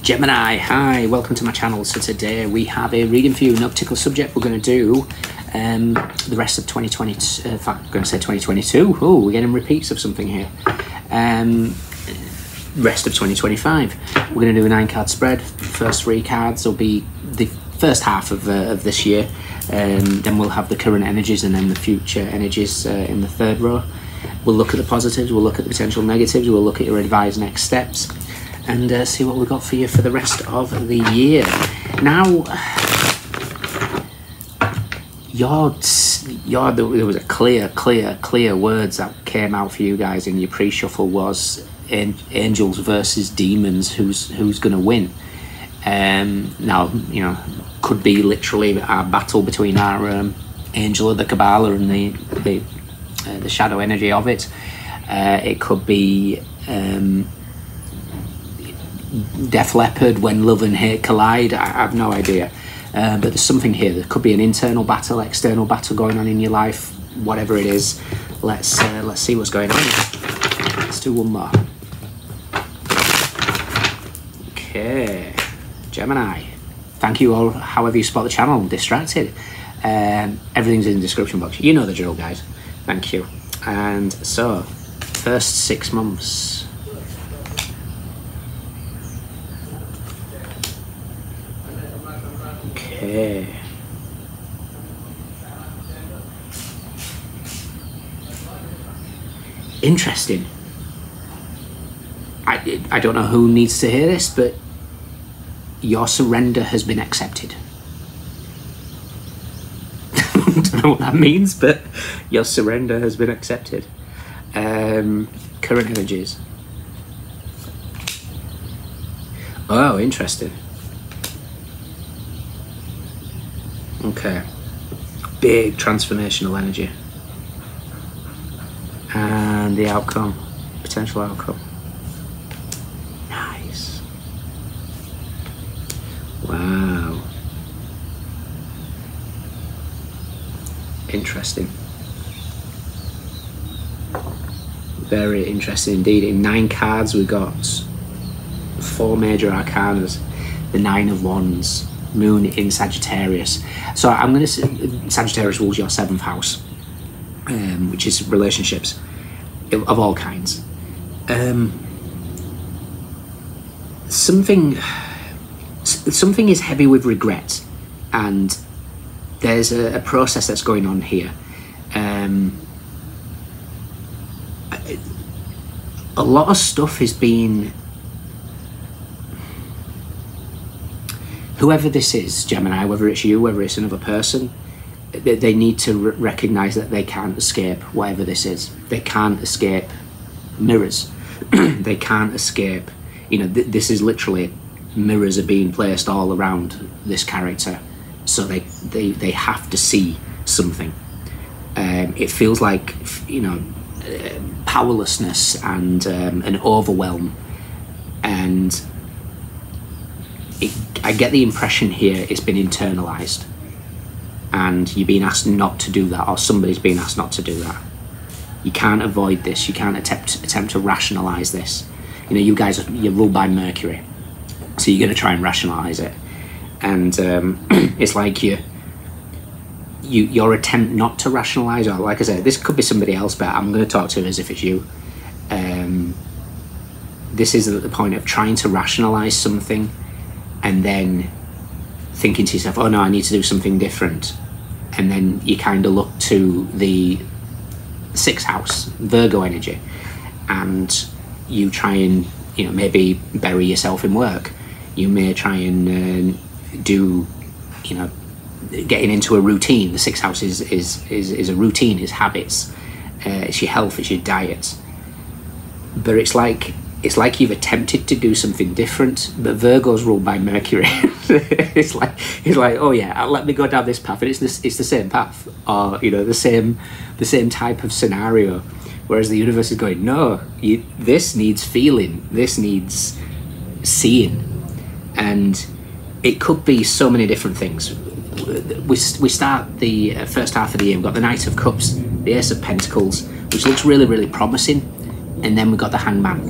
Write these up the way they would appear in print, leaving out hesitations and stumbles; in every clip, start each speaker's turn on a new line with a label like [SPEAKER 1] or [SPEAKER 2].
[SPEAKER 1] Gemini, hi, welcome to my channel. So today we have a reading for you, an optical subject. We're going to do the rest of 2020, in fact, I'm going to say 2022. Oh, we're getting repeats of something here. Rest of 2025. We're going to do a 9-card spread. First 3 cards will be the first half of this year. Then we'll have the current energies and then the future energies in the third row. We'll look at the positives, we'll look at the potential negatives, we'll look at your advised next steps, and see what we've got for you for the rest of the year. Now, there was a clear words that came out for you guys in your pre-shuffle was angels versus demons. Who's going to win? Now, you know, could be literally our battle between our angel of the Kabbalah and the shadow energy of it. It could be Def Leppard, when love and hate collide. I have no idea, but there's something here. There could be an internal battle, external battle going on in your life. Whatever it is, let's see what's going on. Let's do one more. Okay, Gemini, thank you all, however you spot the channel. I'm distracted. Everything's in the description box. You know the drill, guys. Thank you. And so, first 6 months. Okay. Interesting. I don't know who needs to hear this, but your surrender has been accepted. I don't know what that means, but your surrender has been accepted. Current energies. Oh, interesting. Okay. Big transformational energy. And the outcome, potential outcome. Nice. Wow. Interesting. Very interesting indeed. In 9 cards we got 4 major arcanas. The 9 of Wands, Moon in Sagittarius. So I'm going to say Sagittarius rules your 7th house, which is relationships of all kinds. Something is heavy with regret, and there's a process that's going on here. A lot of stuff is being... Whoever this is, Gemini, whether it's you, whether it's another person, they need to recognise that they can't escape whatever this is. They can't escape mirrors. They can't escape... You know, this is literally... Mirrors are being placed all around this character. So they have to see something. It feels like, you know, powerlessness and an overwhelm, and I get the impression here it's been internalized, and you're being asked not to do that, or somebody's being asked not to do that. You can't avoid this. You can't attempt to rationalize this. You know, you guys you're ruled by Mercury, so you're going to try and rationalize it. And it's like your attempt not to rationalize, or like I said, this could be somebody else, but I'm going to talk to it as if it's you. This is at the point of trying to rationalize something, and then thinking to yourself, oh no, I need to do something different. And then you kind of look to the 6th house, Virgo energy, and you try and, you know, maybe bury yourself in work. You may try and do, you know, getting into a routine. The 6th house is a routine, is habits. It's your health, it's your diet. But it's like you've attempted to do something different, but Virgo's ruled by Mercury. it's like, oh yeah, let me go down this path, and it's the same path, or, you know, the same type of scenario. Whereas the universe is going, no, this needs feeling, this needs seeing. And it could be so many different things. We start the first half of the year, we've got the Knight of Cups, the Ace of Pentacles, which looks really, really promising. And then we've got the Hangman.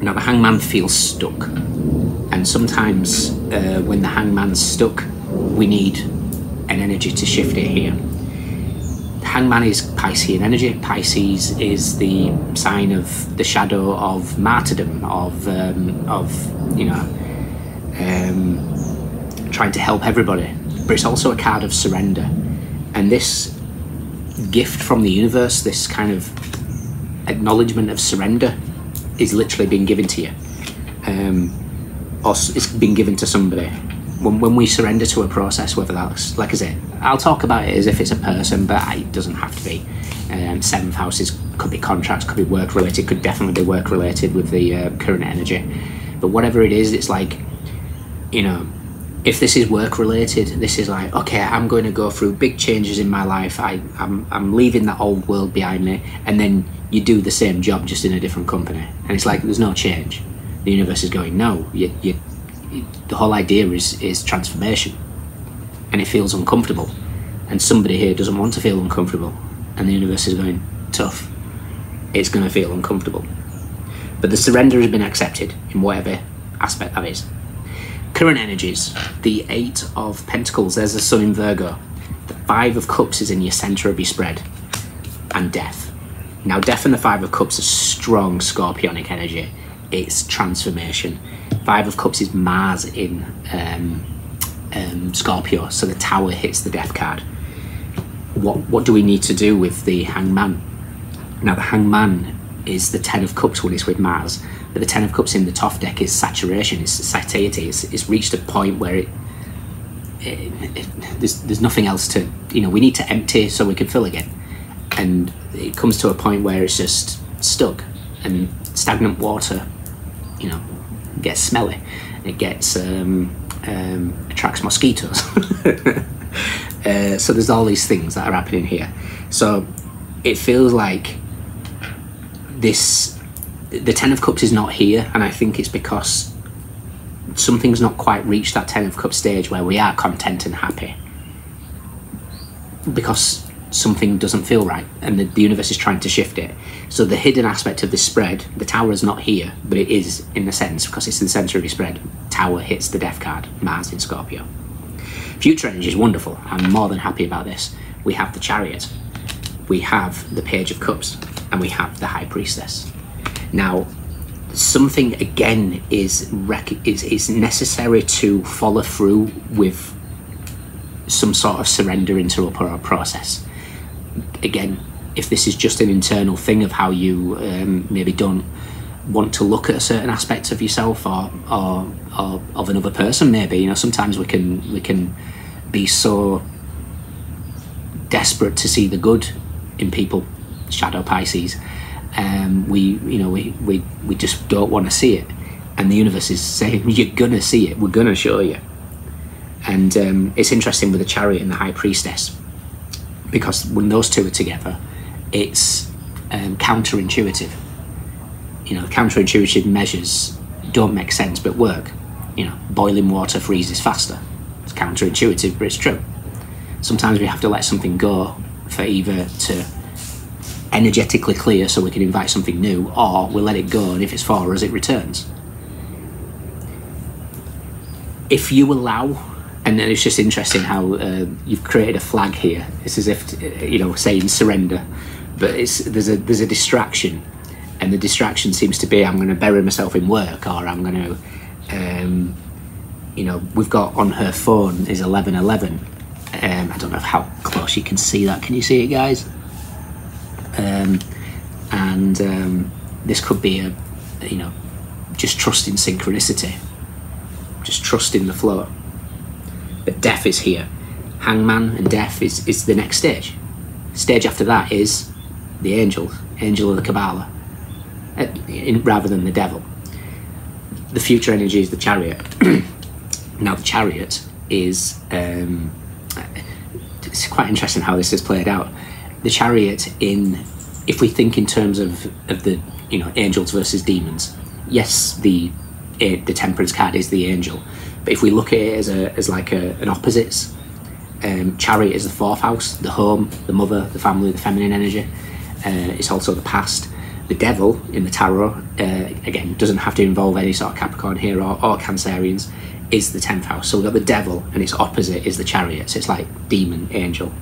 [SPEAKER 1] Now the Hangman feels stuck. And sometimes when the hangman's stuck, we need an energy to shift it here. Hangman is Piscean energy. Pisces is the sign of the shadow of martyrdom, of trying to help everybody. But it's also a card of surrender. And this gift from the universe, this kind of acknowledgement of surrender, is literally being given to you, or it's been given to somebody. When we surrender to a process, whether that's, like I say, I'll talk about it as if it's a person, but it doesn't have to be. Seventh houses could be contracts, could be work related, could definitely be work related with the current energy. But whatever it is, it's like, you know, if this is work related, this is like, okay, I'm going to go through big changes in my life. I'm leaving that old world behind me, and then you do the same job just in a different company, and it's like there's no change. The universe is going, no, the whole idea is transformation, and it feels uncomfortable, and somebody here doesn't want to feel uncomfortable, and the universe is going, tough, it's going to feel uncomfortable. But the surrender has been accepted in whatever aspect that is. Current energies, the 8 of Pentacles, there's the Sun in Virgo. The 5 of Cups is in your center of your spread, and Death. Now, Death and the 5 of Cups are strong Scorpionic energy. It's transformation. 5 of Cups is Mars in Scorpio, so the Tower hits the Death card. What do we need to do with the Hangman? Now, the Hangman is the 10 of Cups when it's with Mars, but the 10 of Cups in the Toff deck is saturation, it's satiety, it's reached a point where there's nothing else to, you know, we need to empty so we can fill again. And it comes to a point where it's just stuck, and stagnant water, you know, gets smelly, it gets attracts mosquitoes. So there's all these things that are happening here. So it feels like the 10 of Cups is not here, and I think it's because something's not quite reached that 10 of Cups stage where we are content and happy, because something doesn't feel right, and the universe is trying to shift it. So the hidden aspect of this spread, the Tower is not here, but it is in a sense, because it's in the center of your spread. Tower hits the Death card, Mars in Scorpio. Future energy is wonderful. I'm more than happy about this. We have the Chariot, we have the Page of Cups, and we have the High Priestess. Now, something again is necessary to follow through with some sort of surrender into a process. Again, if this is just an internal thing of how you maybe don't want to look at a certain aspect of yourself or of another person, maybe, you know, sometimes we can be so desperate to see the good in people, shadow Pisces, we just don't want to see it, and the universe is saying, you're gonna see it, we're gonna show you. And it's interesting with the Chariot and the High Priestess, because when those two are together, it's counterintuitive. You know, counterintuitive measures don't make sense but work. You know, boiling water freezes faster. It's counterintuitive, but it's true. Sometimes we have to let something go for either to energetically clear so we can invite something new, or we'll let it go, and if it's for us, it returns. If you allow, and it's just interesting how you've created a flag here. It's as if, you know, saying surrender, but there's a distraction, and the distraction seems to be, I'm going to bury myself in work, or I'm going to, you know, we've got on her phone is 11:11. I don't know how close you can see that. Can you see it, guys? This could be you know, just trust in synchronicity, just trust in the flow. But Death is here. Hangman and Death is the next stage. Stage after that is the angel of the Kabbalah, rather than the devil. The future energy is the Chariot. Now the Chariot is, it's quite interesting how this has played out. The Chariot, if we think in terms of the, you know, angels versus demons, yes, the Temperance card is the angel, but if we look at it as like an opposites, Chariot is the 4th house, the home, the mother, the family, the feminine energy. It's also the past. The devil in the tarot, again, doesn't have to involve any sort of Capricorn here or Cancerians, is the 10th house. So we've got the devil, and its opposite is the chariot. So it's like demon, angel.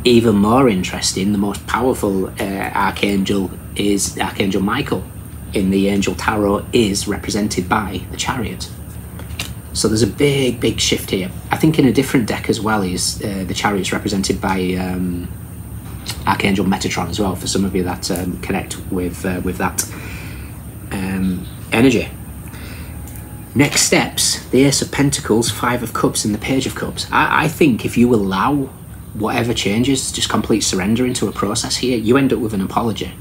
[SPEAKER 1] Even more interesting, the most powerful archangel is Archangel Michael. In the angel tarot is represented by the chariot. So there's a big shift here. I think in a different deck as well is the chariot's represented by Archangel Metatron as well, for some of you that connect with that energy. Next steps, the Ace of Pentacles, 5 of Cups, and the Page of Cups. I think if you allow whatever changes, just complete surrender into a process here, you end up with an apology.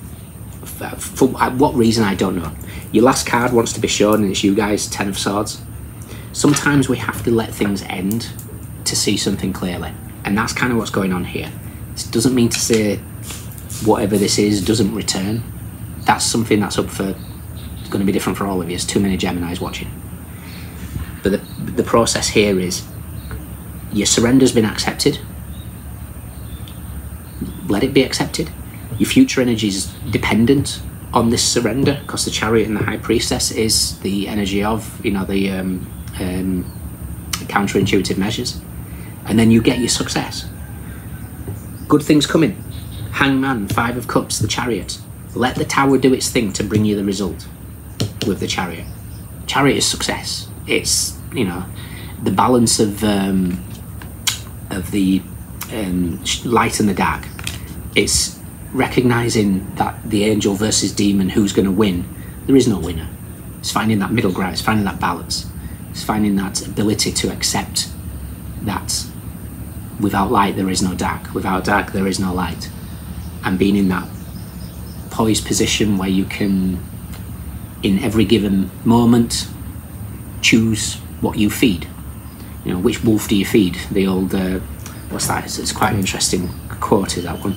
[SPEAKER 1] For what reason, I don't know. Your last card wants to be shown, and it's you guys, 10 of Swords. Sometimes we have to let things end to see something clearly, and that's kind of what's going on here. This doesn't mean to say whatever this is doesn't return. That's something that's up for, it's going to be different for all of you. There's too many Geminis watching. But the process here is, your surrender's been accepted. Let it be accepted. Your future energy is dependent on this surrender, because the Chariot and the High Priestess is the energy of, you know, the counterintuitive measures. And then you get your success. Good things coming. Hangman, 5 of Cups, the Chariot. Let the Tower do its thing to bring you the result with the Chariot. Chariot is success. It's, you know, the balance of the light and the dark. It's recognizing that the angel versus demon, who's going to win. There is no winner. It's finding that middle ground. It's finding that balance. It's finding that ability to accept that without light there is no dark. Without dark there is no light. And being in that poised position where you can, in every given moment, choose what you feed. You know, which wolf do you feed? The old, what's that? It's quite an interesting quote, is that one.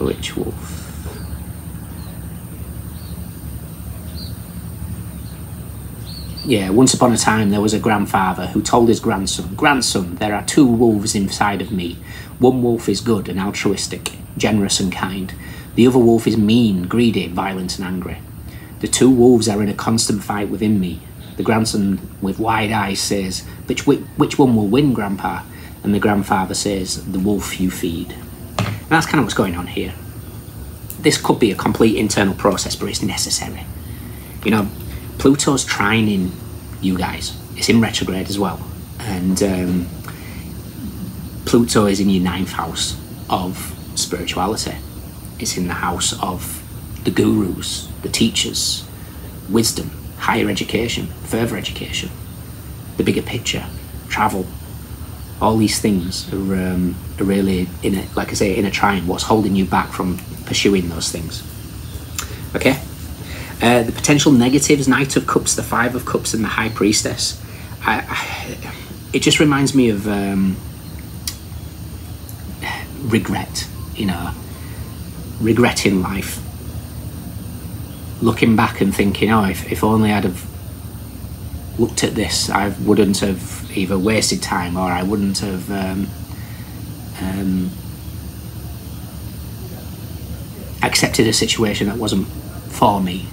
[SPEAKER 1] Which wolf? Yeah, once upon a time there was a grandfather who told his grandson, "Grandson, there are 2 wolves inside of me. One wolf is good and altruistic, generous and kind. The other wolf is mean, greedy, violent and angry. The 2 wolves are in a constant fight within me." The grandson with wide eyes says, which one will win, Grandpa? And the grandfather says, "The wolf you feed." And that's kind of what's going on here. This could be a complete internal process, but it's necessary. You know, Pluto's trining you guys. It's in retrograde as well. And Pluto is in your 9th house of spirituality. It's in the house of the gurus, the teachers, wisdom, higher education, further education, the bigger picture, travel. All these things are really, in a, like I say, in a trine. What's holding you back from pursuing those things? Okay. The potential negatives: Knight of Cups, the 5 of Cups, and the High Priestess. It just reminds me of regret. You know, regretting life. Looking back and thinking, oh, if only I'd have looked at this, I wouldn't have either wasted time, or I wouldn't have accepted a situation that wasn't for me.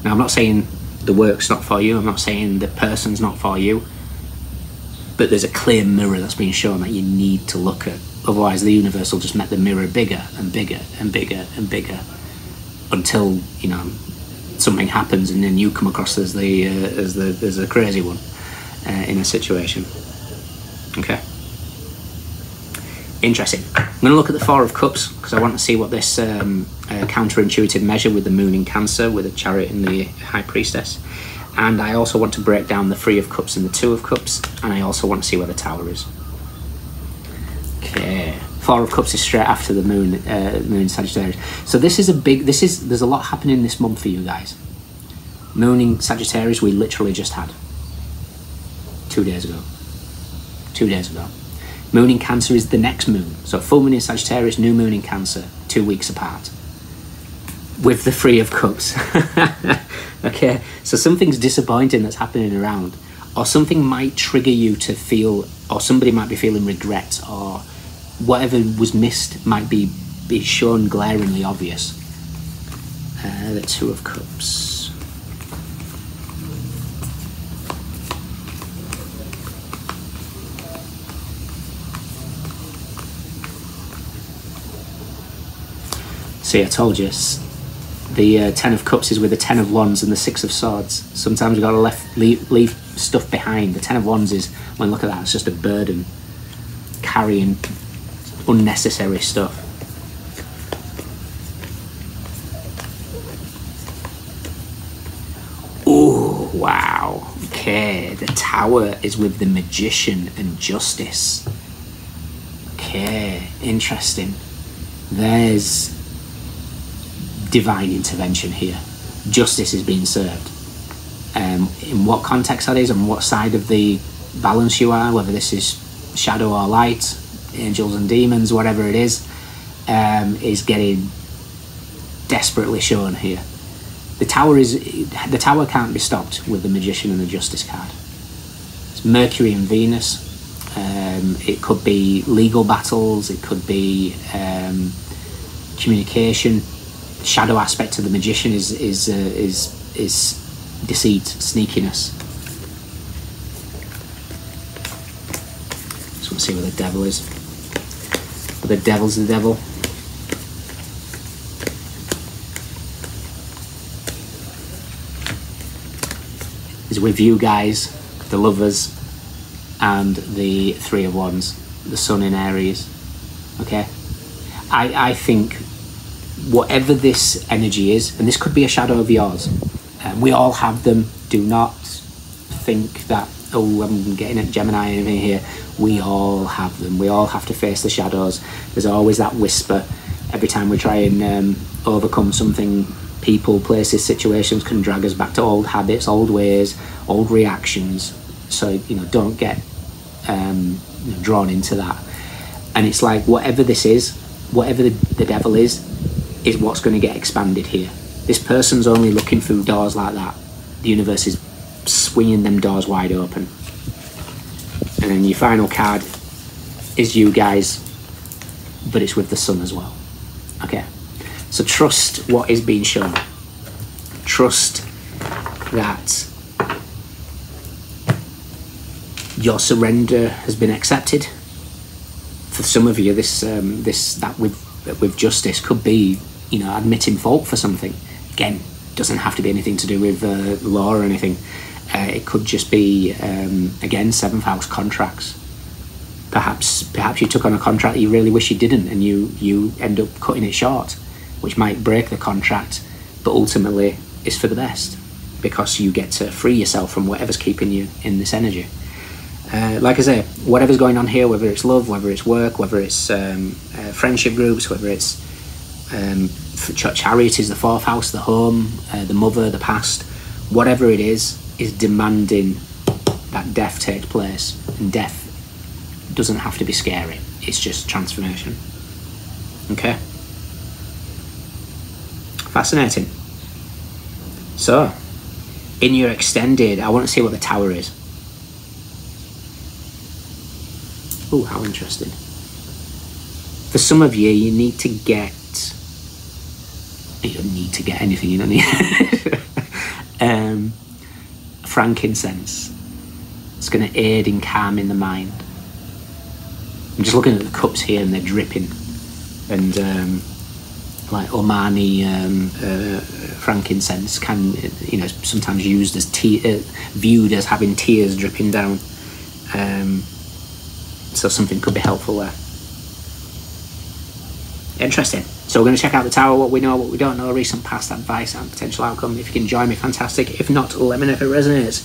[SPEAKER 1] Now, I'm not saying the work's not for you, I'm not saying the person's not for you, but there's a clear mirror that's being shown that you need to look at. Otherwise the universe will just make the mirror bigger and bigger and bigger and bigger, until, you know, something happens and then you come across as the crazy one in a situation. Okay. Interesting. I'm going to look at the 4 of Cups, because I want to see what this counterintuitive measure with the Moon in Cancer, with the Chariot and the High Priestess. And I also want to break down the 3 of Cups and the 2 of Cups, and I also want to see where the Tower is. Okay. 4 of Cups is straight after the Moon, Moon Sagittarius. So this is a big, there's a lot happening this month for you guys. Moon in Sagittarius we literally just had 2 days ago. 2 days ago. Moon in Cancer is the next moon. So full moon in Sagittarius, new moon in Cancer, 2 weeks apart. With the 3 of Cups. Okay, so something's disappointing that's happening around. Or something might trigger you to feel, or somebody might be feeling regret, or whatever was missed might be shown glaringly obvious. The Two of Cups. See, I told you, the Ten of Cups is with the Ten of Wands and the Six of Swords. Sometimes you've got to leave stuff behind. The Ten of Wands is, when look at that, it's just a burden, carrying unnecessary stuff. Oh, wow. Okay, the Tower is with the Magician and Justice. Okay, interesting. There's divine intervention here. Justice is being served. In what context that is, and what side of the balance you are, whether this is shadow or light, angels and demons, whatever it is getting desperately shown here. The Tower can't be stopped with the Magician and the Justice card. It's Mercury and Venus. It could be legal battles. It could be communication. Shadow aspect of the Magician is deceit, sneakiness. Just want to see where the Devil is. But the Devil's the Devil. Is with you guys, the Lovers, and the Three of Wands, the Sun in Aries. Okay, I think whatever this energy is, and this could be a shadow of yours, we all have them. Do not think that, oh, I'm getting at Gemini in here. We all have them. We all have to face the shadows. There's always that whisper every time we try and overcome something. People, places, situations can drag us back to old habits, old ways, old reactions. So, don't get drawn into that. And it's like, whatever this is, whatever the Devil is what's going to get expanded here. This person's only looking through doors like that. The universe is swinging them doors wide open. And then your final card is you guys, but it's with the Sun as well. Okay, so trust what is being shown. Trust that your surrender has been accepted. For some of you, that with Justice could be, admitting fault for something. Again, doesn't have to be anything to do with law or anything. It could just be, again, 7th house contracts. Perhaps you took on a contract that you really wish you didn't, and you end up cutting it short, which might break the contract, but ultimately is for the best, because you get to free yourself from whatever's keeping you in this energy. Like I say, whatever's going on here, whether it's love, whether it's work, whether it's friendship groups, whether it's Chariot is the 4th house, the home, the mother, the past, whatever it is demanding that death take place. And death doesn't have to be scary, it's just transformation. Okay, fascinating. So in your extended, I want to see what the Tower is. Oh, how interesting. For some of you, you need to get, you don't need to get anything, you don't need frankincense. It's going to aid in calming the mind. I'm just looking at the cups here and they're dripping. And like Omani frankincense can, sometimes used as viewed as having tears dripping down. So something could be helpful there. Interesting. So we're going to check out the Tower, what we know, what we don't know, recent past advice and potential outcome. If you can join me, fantastic. If not, let me know if it resonates.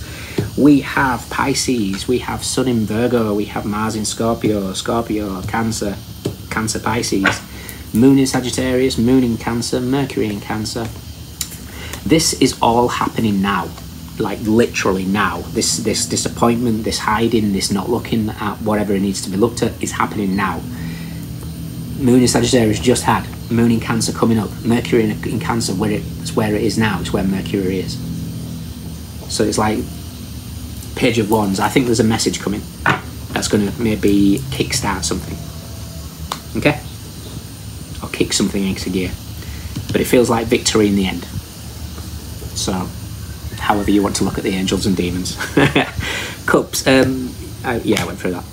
[SPEAKER 1] We have Pisces, we have Sun in Virgo, we have Mars in Scorpio, Cancer, Pisces, Moon in Sagittarius, Moon in Cancer, Mercury in Cancer. This is all happening now. Like literally now. This disappointment, this hiding, this not looking at whatever it needs to be looked at is happening now. Moon in Sagittarius just had. Moon in Cancer coming up. Mercury in Cancer, it's where it is now. It's where Mercury is. So it's like Page of Wands. I think there's a message coming that's going to maybe kickstart something. Okay? Or kick something into gear. But it feels like victory in the end. So, however you want to look at the angels and demons. Cups, yeah, I went through that.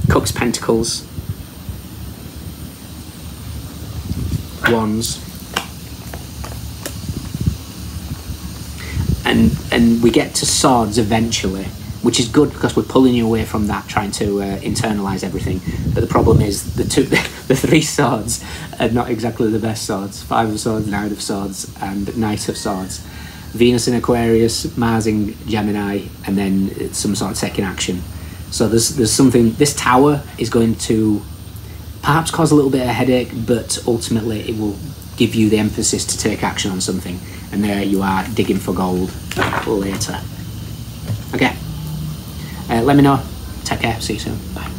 [SPEAKER 1] Cups, pentacles, wands, and we get to swords eventually, which is good because we're pulling you away from that, trying to internalize everything. But the problem is the three swords are not exactly the best swords. 5 of Swords, 9 of Swords, and Knight of Swords. Venus in Aquarius, Mars in Gemini, and then some sort of second action. So there's something. This tower is going to perhaps cause a little bit of a headache, but ultimately it will give you the emphasis to take action on something. And there you are, digging for gold later. Okay. Let me know. Take care. See you soon. Bye.